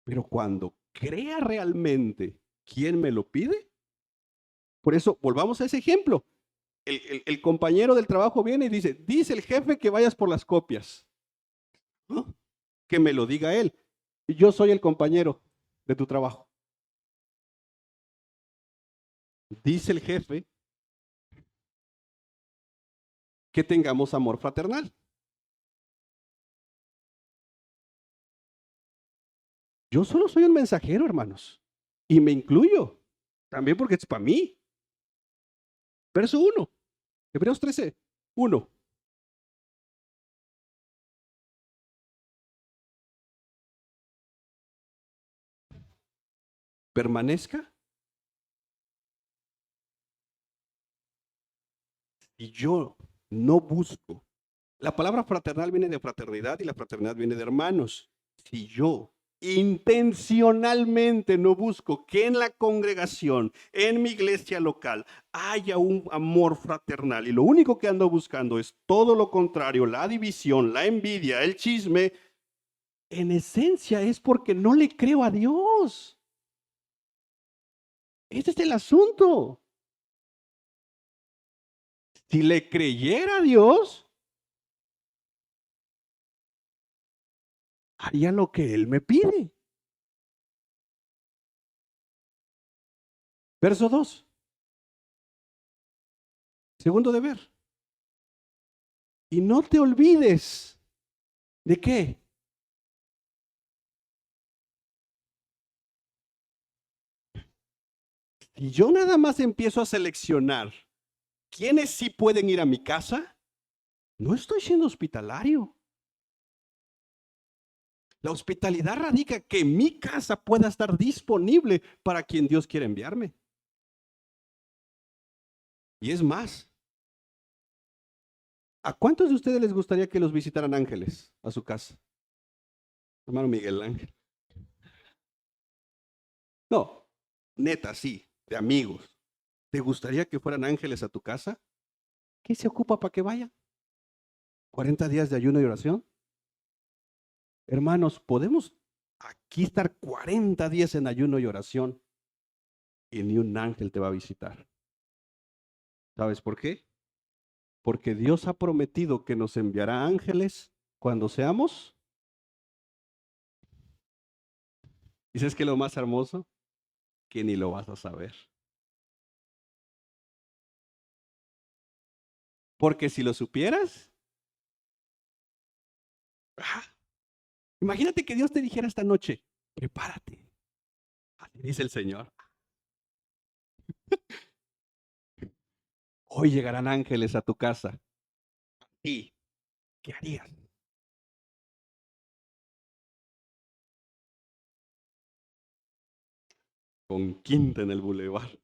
Pero cuando crea realmente quién me lo pide, por eso volvamos a ese ejemplo. El compañero del trabajo viene y dice el jefe que vayas por las copias. ¿No? Que me lo diga él. Yo soy el compañero de tu trabajo. Dice el jefe que tengamos amor fraternal. Yo solo soy un mensajero, hermanos. Y me incluyo. También porque es para mí. Verso 1. Hebreos 13. 1. Permanezca y yo no busco. La palabra fraternal viene de fraternidad y la fraternidad viene de hermanos. Si yo intencionalmente no busco que en la congregación, en mi iglesia local, haya un amor fraternal y lo único que ando buscando es todo lo contrario, la división, la envidia, el chisme, en esencia es porque no le creo a Dios. Este es el asunto. Si le creyera a Dios, haría lo que Él me pide. Verso 2. Segundo deber. Y no te olvides de qué. Si yo nada más empiezo a seleccionar quiénes sí pueden ir a mi casa, no estoy siendo hospitalario. La hospitalidad radica que mi casa pueda estar disponible para quien Dios quiera enviarme. Y es más, ¿a cuántos de ustedes les gustaría que los visitaran ángeles a su casa? Hermano Miguel Ángel. No, neta, sí, de amigos. ¿Te gustaría que fueran ángeles a tu casa? ¿Qué se ocupa para que vayan? ¿40 días de ayuno y oración? Hermanos, podemos aquí estar 40 días en ayuno y oración y ni un ángel te va a visitar. ¿Sabes por qué? Porque Dios ha prometido que nos enviará ángeles cuando seamos. ¿Y sabes qué es lo más hermoso? Que ni lo vas a saber. Porque si lo supieras, ah, imagínate que Dios te dijera esta noche, prepárate. Así dice el Señor. Hoy llegarán ángeles a tu casa. ¿Y qué harías? Con quinta en el bulevar.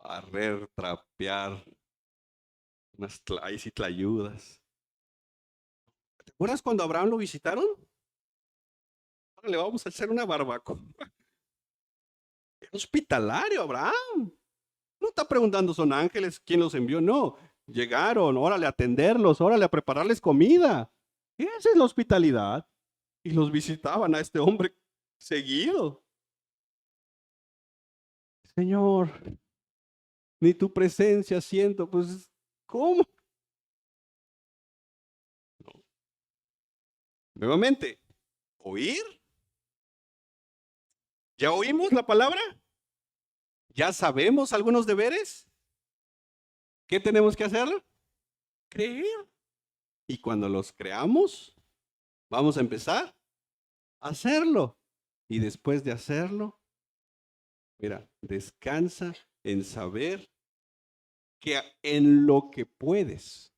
Barrer, trapear, ahí sí te ayudas. ¿Te acuerdas cuando a Abraham lo visitaron? Ahora le vamos a hacer una barbacoa. Era hospitalario, Abraham. No está preguntando, son ángeles, quién los envió. No, llegaron, órale a atenderlos, órale a prepararles comida. Esa es la hospitalidad. Y los visitaban a este hombre seguido. Señor, ni tu presencia siento, pues, ¿cómo? No. Nuevamente, oír. ¿Ya oímos la palabra? ¿Ya sabemos algunos deberes? ¿Qué tenemos que hacer? Creer. Y cuando los creamos, vamos a empezar a hacerlo. Y después de hacerlo, mira, descansa en saber que en lo que puedes,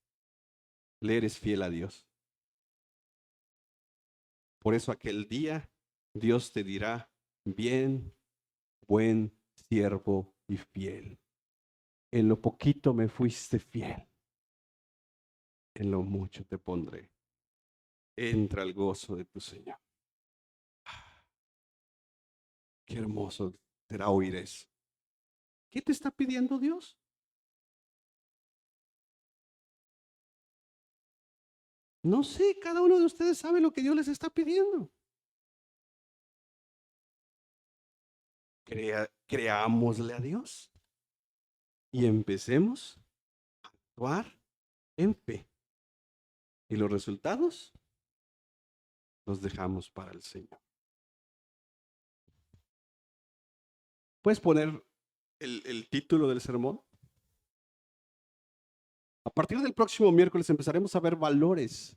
le eres fiel a Dios. Por eso aquel día Dios te dirá, bien, buen siervo y fiel. En lo poquito me fuiste fiel, en lo mucho te pondré. Entra al gozo de tu Señor. Qué hermoso será oír eso. ¿Qué te está pidiendo Dios? No sé, cada uno de ustedes sabe lo que Dios les está pidiendo. Creámosle a Dios y empecemos a actuar en fe. Y los resultados los dejamos para el Señor. ¿Puedes poner el título del sermón? A partir del próximo miércoles empezaremos a ver valores.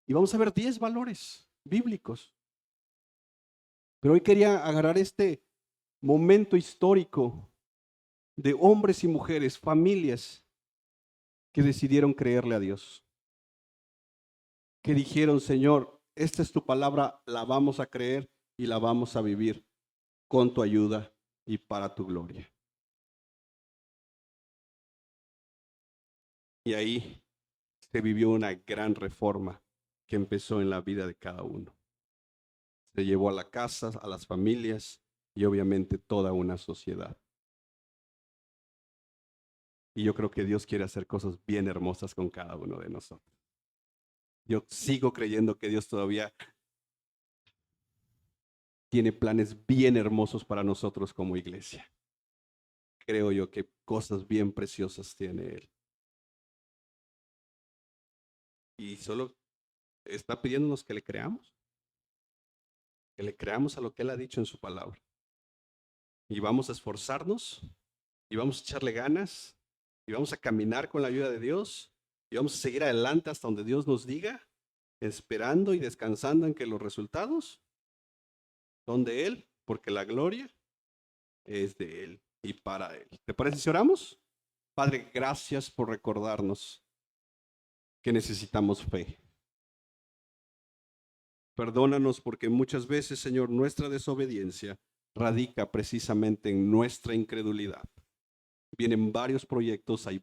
Y vamos a ver 10 valores bíblicos. Pero hoy quería agarrar este momento histórico de hombres y mujeres, familias que decidieron creerle a Dios. Que dijeron, Señor, esta es tu palabra, la vamos a creer y la vamos a vivir con tu ayuda y para tu gloria. Y ahí se vivió una gran reforma que empezó en la vida de cada uno. Se llevó a la casa, a las familias y obviamente toda una sociedad. Y yo creo que Dios quiere hacer cosas bien hermosas con cada uno de nosotros. Yo sigo creyendo que Dios todavía tiene planes bien hermosos para nosotros como iglesia. Creo yo que cosas bien preciosas tiene Él. Y solo está pidiéndonos que le creamos a lo que Él ha dicho en su palabra. Y vamos a esforzarnos, y vamos a echarle ganas, y vamos a caminar con la ayuda de Dios, y vamos a seguir adelante hasta donde Dios nos diga, esperando y descansando en que los resultados son de Él, porque la gloria es de Él y para Él. ¿Te parece si oramos? Padre, gracias por recordarnos que necesitamos fe. Perdónanos porque muchas veces, Señor, nuestra desobediencia radica precisamente en nuestra incredulidad. Vienen varios proyectos, hay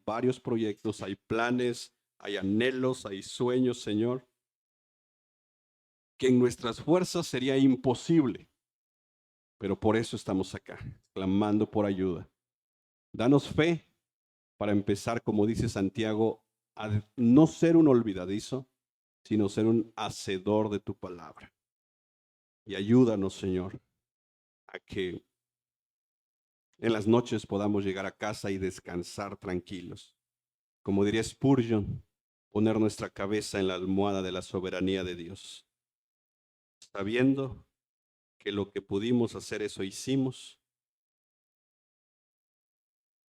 planes, hay anhelos, hay sueños, Señor, que en nuestras fuerzas sería imposible, pero por eso estamos acá, clamando por ayuda. Danos fe para empezar, como dice Santiago, a no ser un olvidadizo, sino ser un hacedor de tu palabra. Y ayúdanos, Señor, a que en las noches podamos llegar a casa y descansar tranquilos. Como diría Spurgeon, poner nuestra cabeza en la almohada de la soberanía de Dios, sabiendo que lo que pudimos hacer eso hicimos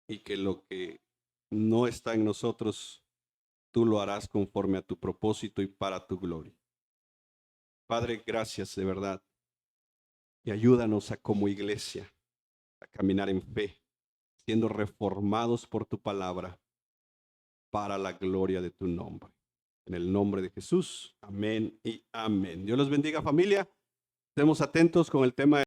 y que lo que no está en nosotros, tú lo harás conforme a tu propósito y para tu gloria. Padre, gracias de verdad. Y ayúdanos a como iglesia a caminar en fe, siendo reformados por tu palabra para la gloria de tu nombre. En el nombre de Jesús. Amén y amén. Dios los bendiga, familia. Estemos atentos con el tema